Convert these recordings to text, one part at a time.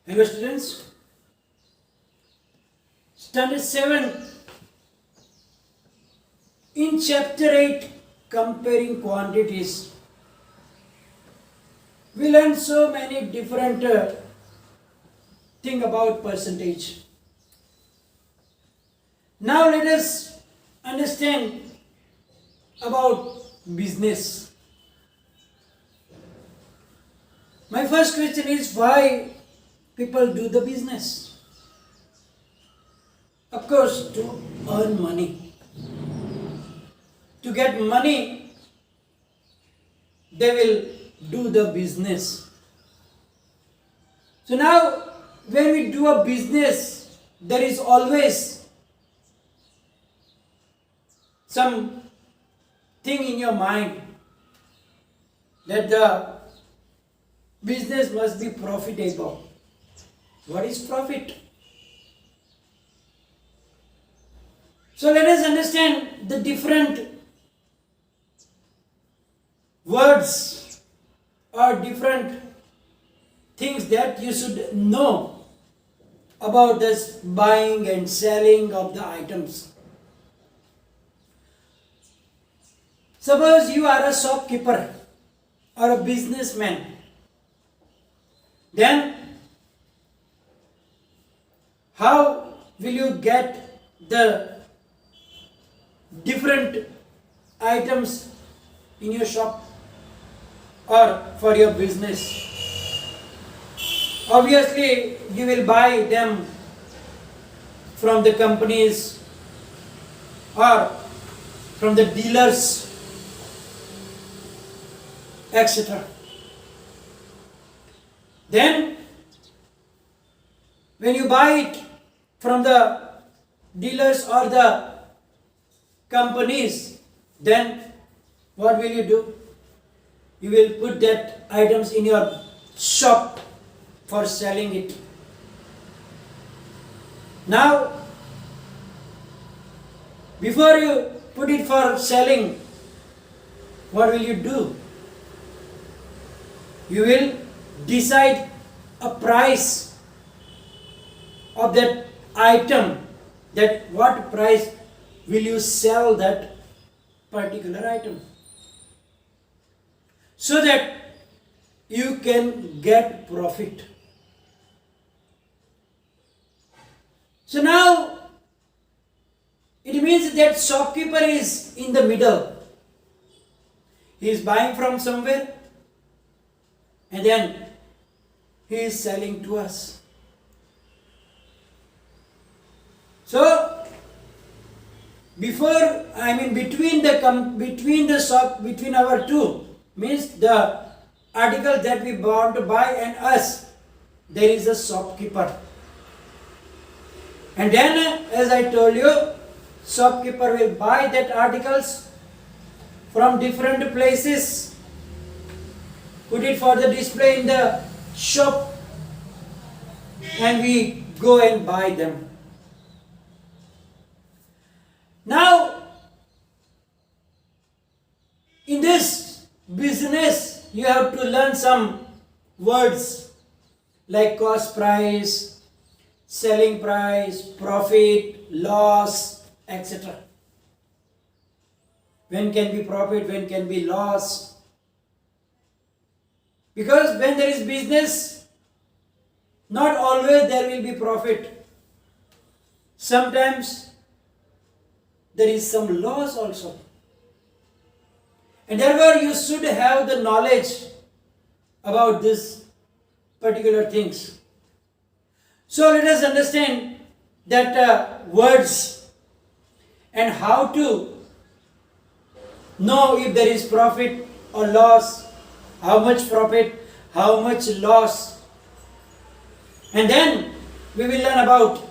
Hello students, standard 7 in chapter 8 comparing quantities. We learn so many different thing about percentage. Now let us understand about business. My first question is why people do the business? Of course, to earn money. To get money, they will do the business. So now, when we do a business, there is always some thing in your mind that the business must be profitable. What is profit? So let us understand the different words or different things that you should know about this buying and selling of the items. Suppose you are a shopkeeper or a businessman, then how will you get the different items in your shop or for your business? Obviously, you will buy them from the companies or from the dealers, etc. Then, when you buy it from the dealers or the companies, then what will you do? You will put that items in your shop for selling it. Now, before you put it for selling, what will you do? You will decide a price of that item, that what price will you sell that particular item, so that you can get profit. So now it means that shopkeeper is in the middle. He is buying from somewhere and then he is selling to us. So between our two, means the article that we want to buy and us, there is a shopkeeper. And then, as I told you, shopkeeper will buy that articles from different places, put it for the display in the shop, and we go and buy them. Now, in this business, you have to learn some words like cost price, selling price, profit, loss, etc. When can be profit, when can be loss? Because when there is business, not always there will be profit. Sometimes there is some loss also. And therefore you should have the knowledge about this particular things. So let us understand that words and how to know if there is profit or loss, how much profit, how much loss. And then we will learn about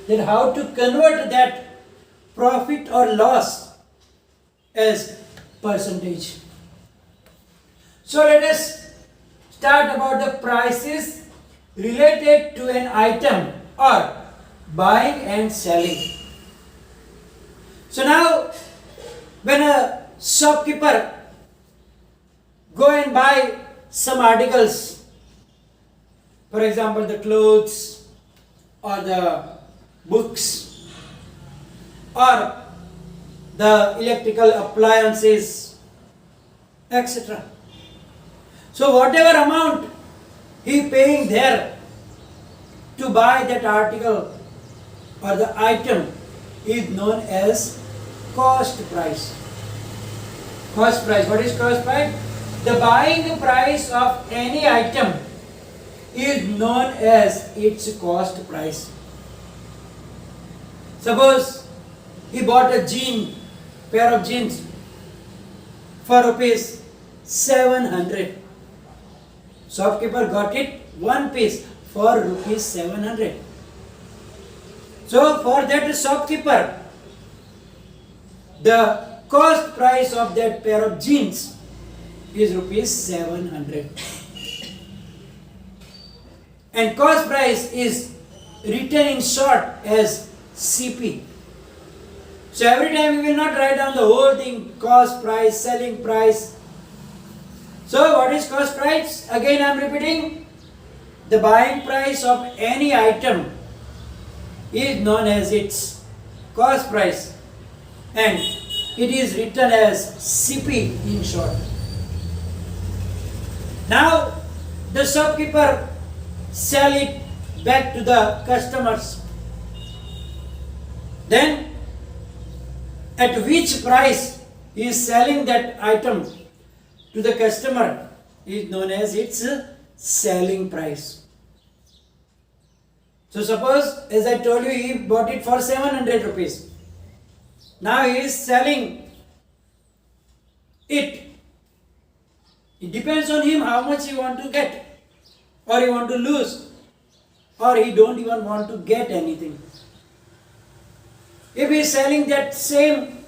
that how to convert that profit or loss as percentage. So let us start about the prices related to an item or buying and selling. So now, when a shopkeeper go and buy some articles, For example, the clothes or the books or the electrical appliances, etc. So whatever amount he paying there to buy that article or the item is known as cost price. Cost price. What is cost price? The buying price of any item is known as its cost price. Suppose he bought a pair of jeans for rupees 700. Shopkeeper got it one piece for rupees 700. So for that shopkeeper, the cost price of that pair of jeans is rupees 700. And cost price is written in short as CP. So every time we will not write down the whole thing, cost price, selling price. So what is cost price? Again I am repeating, the buying price of any item is known as its cost price, and it is written as CP in short. Now the shopkeeper sell it back to the customers. Then at which price he is selling that item to the customer is known as its selling price. So suppose, as I told you, he bought it for 700 rupees. Now he is selling it. It depends on him how much he want to get, or he want to lose, or he don't even want to get anything. If he is selling that same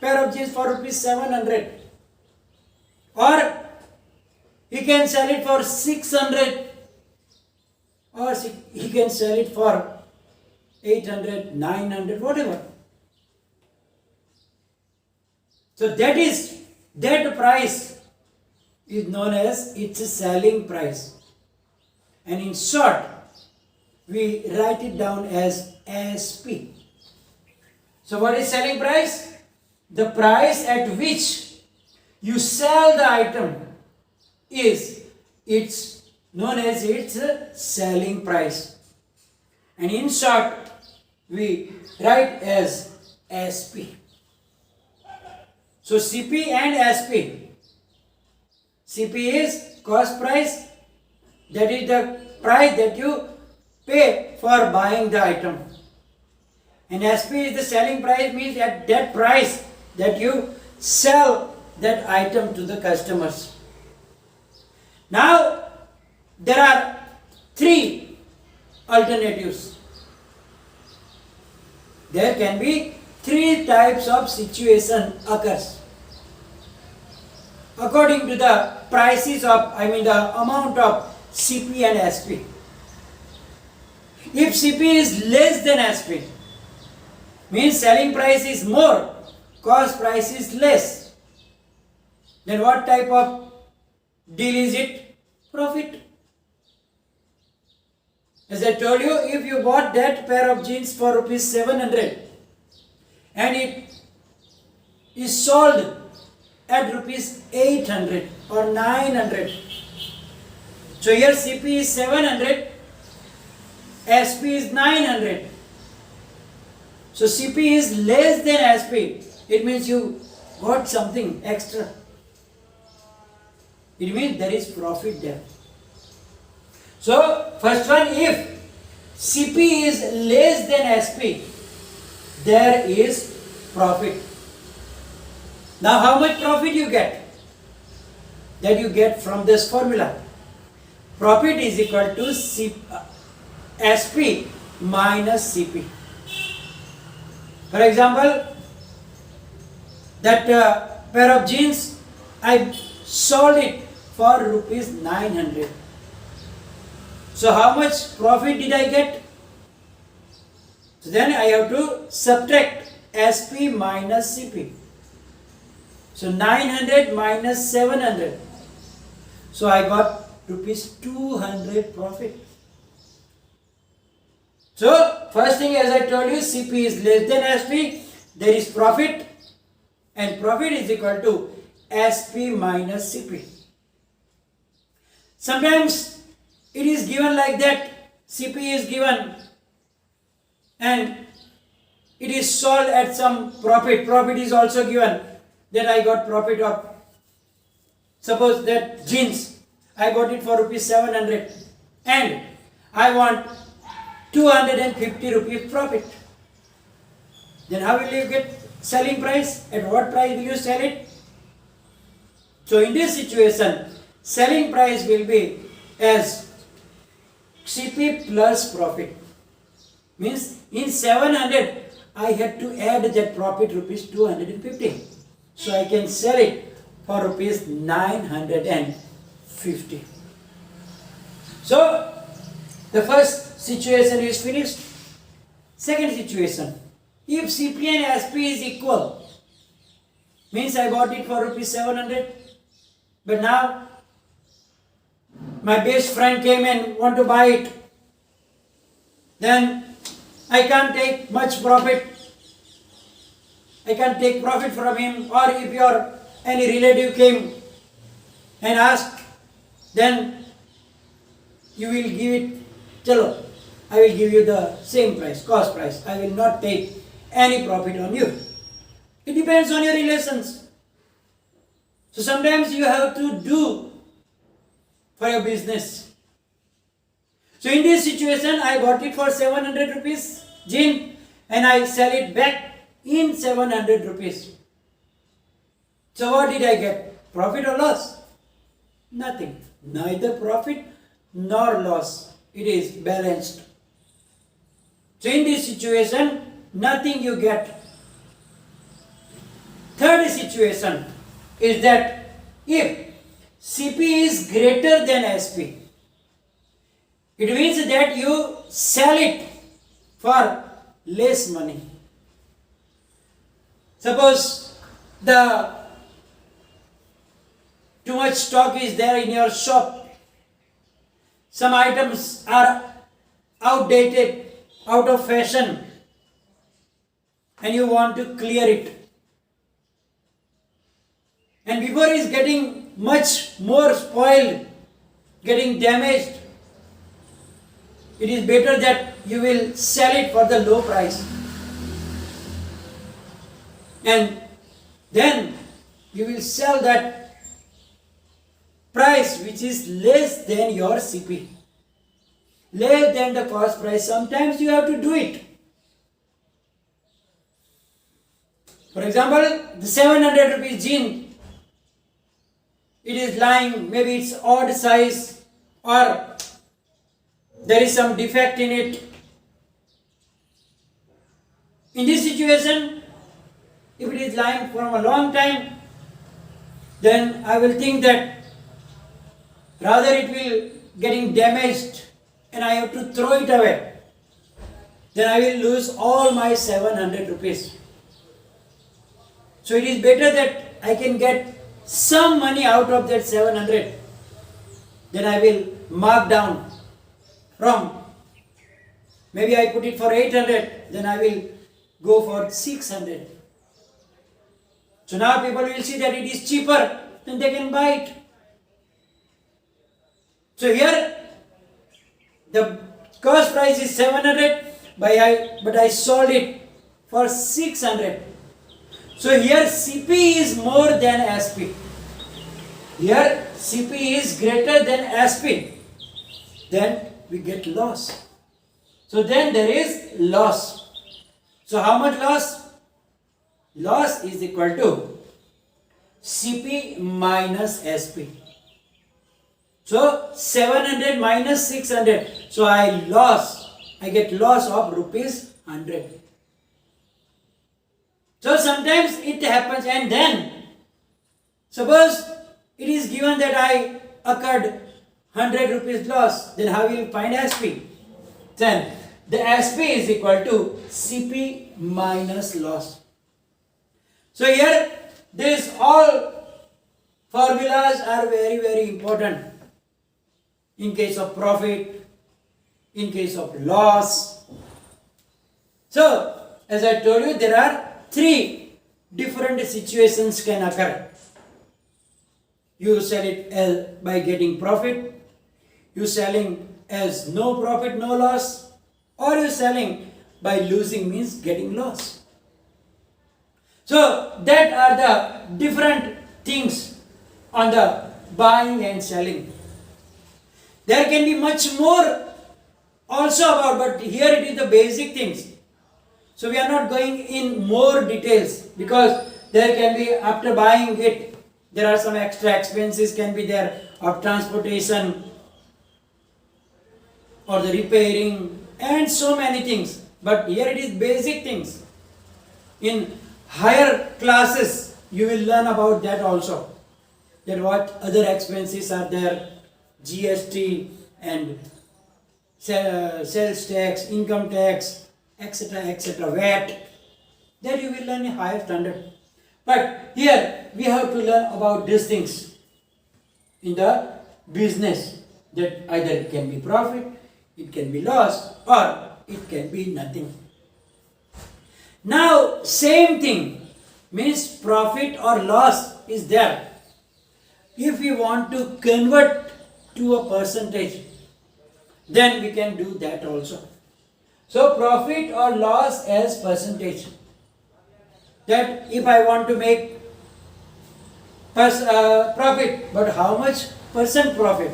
pair of jeans for rupees 700, or he can sell it for 600, or he can sell it for 800, 900, whatever. So that price is known as its selling price. And in short, we write it down as SP. So what is selling price? The price at which you sell the item is known as its selling price. And in short, we write as SP. So CP and SP. CP is cost price, that is the price that you pay for buying the item. And SP is the selling price, means at that price that you sell that item to the customers. Now, there are three alternatives. There can be three types of situation occurs according to the prices of, the amount of CP and SP. If CP is less than SP, means selling price is more, cost price is less, then what type of deal is it? Profit. As I told you, if you bought that pair of jeans for rupees 700 and it is sold at rupees 800 or 900, so here CP is 700, SP is 900. So CP is less than SP. It means you got something extra. It means there is profit there. So first one, if CP is less than SP, there is profit. Now how much profit you get? That you get from this formula. Profit is equal to SP minus CP. For example, that pair of jeans, I sold it for rupees 900. So how much profit did I get? So then I have to subtract SP minus CP. So 900 minus 700. So I got rupees 200 profit. So, first thing, as I told you, CP is less than SP, there is profit, and profit is equal to SP minus CP. Sometimes it is given like that, CP is given and it is sold at some profit. Profit is also given, that I got profit of, suppose that jeans, I bought it for rupees 700 and I want 250 rupees profit. Then how will you get selling price? At what price will you sell it? So in this situation, selling price will be as CP plus profit. Means in 700, I had to add that profit rupees 250. So I can sell it for rupees 950. So the first situation is finished. Second situation, if CP and SP is equal, means I bought it for rupees 700, but now my best friend came and want to buy it, then I can't take much profit. I can't take profit from him. Or if your any relative came and asked, then you will give it, chalo, I will give you the same price, cost price. I will not take any profit on you. It depends on your relations. So sometimes you have to do for your business. So in this situation, I bought it for 700 rupees jean and I sell it back in 700 rupees. So what did I get? Profit or loss? Nothing. Neither profit nor loss. It is balanced. So in this situation, nothing you get. Third situation is that if CP is greater than SP, it means that you sell it for less money. Suppose the too much stock is there in your shop. Some items are outdated, out of fashion, and you want to clear it. And before it's getting much more spoiled, getting damaged, it is better that you will sell it for the low price. And then you will sell that price which is less than your CP, less than the cost price. Sometimes you have to do it. For example, the 700 rupees jean, it is lying, maybe it's odd size or there is some defect in it. In this situation, if it is lying for a long time, then I will think that rather it will getting damaged and I have to throw it away. Then I will lose all my 700 rupees. So it is better that I can get some money out of that 700. Then I will mark down from, maybe I put it for 800, then I will go for 600. So now people will see that it is cheaper, then they can buy it. So here the cost price is 700, but I sold it for 600. So here CP is more than SP. Here CP is greater than SP. Then we get loss. So then there is loss. So how much loss? Loss is equal to CP minus SP. So 700 minus 600. So I get loss of rupees 100. So sometimes it happens, and then suppose it is given that I occurred 100 rupees loss, then how will you find SP? Then the SP is equal to CP minus loss. So here these all formulas are very, very important. in case of profit, in case of loss. So, as I told you, there are three different situations can occur. You sell it as by getting profit, you selling as no profit, no loss, or you selling by losing means getting loss. So that are the different things on the buying and selling. There can be much more also about, but here it is the basic things. So we are not going in more details because there can be, after buying it, there are some extra expenses can be there of transportation or the repairing and so many things. But here it is basic things. In higher classes you will learn about that also. That what other expenses are there, GST and sales tax, income tax, etc., VAT. That you will learn in higher standard. But here we have to learn about these things in the business, that either it can be profit, it can be loss, or it can be nothing. Now same thing means profit or loss is there. If we want to convert to a percentage, then we can do that also. So profit or loss as percentage. That if I want to make profit, but how much percent profit?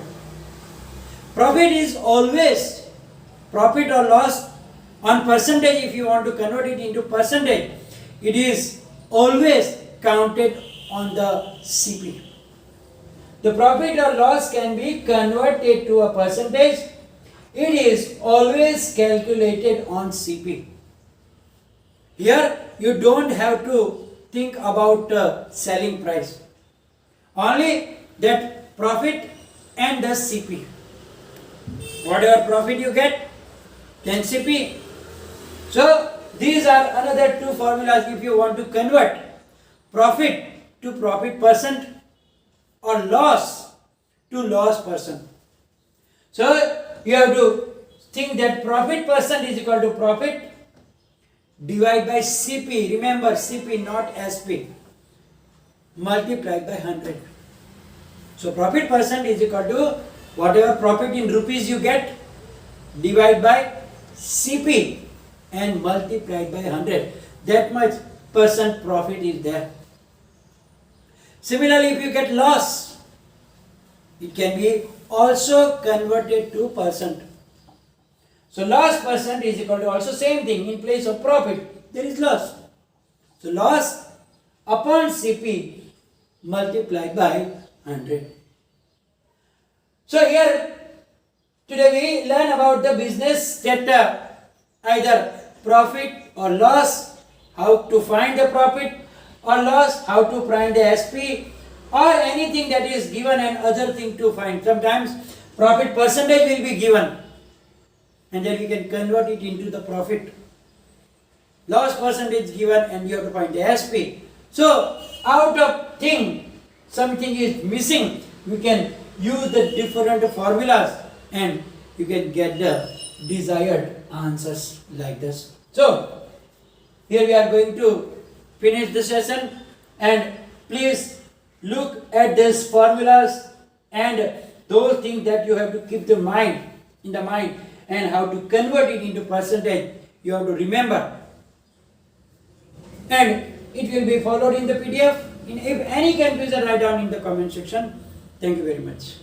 Profit is always profit or loss on percentage. If you want to convert it into percentage, it is always counted on the CP. The profit or loss can be converted to a percentage. It is always calculated on CP. Here you don't have to think about selling price. Only that profit and the CP. Whatever profit you get, then CP. So these are another two formulas if you want to convert profit to profit percent or loss to loss percent. So you have to think that profit percent is equal to profit divided by CP. Remember CP, not SP, multiplied by 100. So profit percent is equal to whatever profit in rupees you get divided by CP and multiplied by 100. That much percent profit is there. Similarly, if you get loss, it can be also converted to percent. So loss percent is equal to also same thing, in place of profit there is loss. So loss upon CP multiplied by 100. So here today we learn about the business that either profit or loss, how to find the profit or loss, how to find the SP, or anything that is given and other thing to find. Sometimes profit percentage will be given and then we can convert it into the profit. Loss percentage given and you have to find the SP. So out of thing something is missing, we can use the different formulas and you can get the desired answers like this. So here we are going to finish the session, and please look at these formulas and those things that you have to keep in the mind, and how to convert it into percentage you have to remember, and it will be followed in the PDF. If any confusion, write down in the comment section. Thank you very much.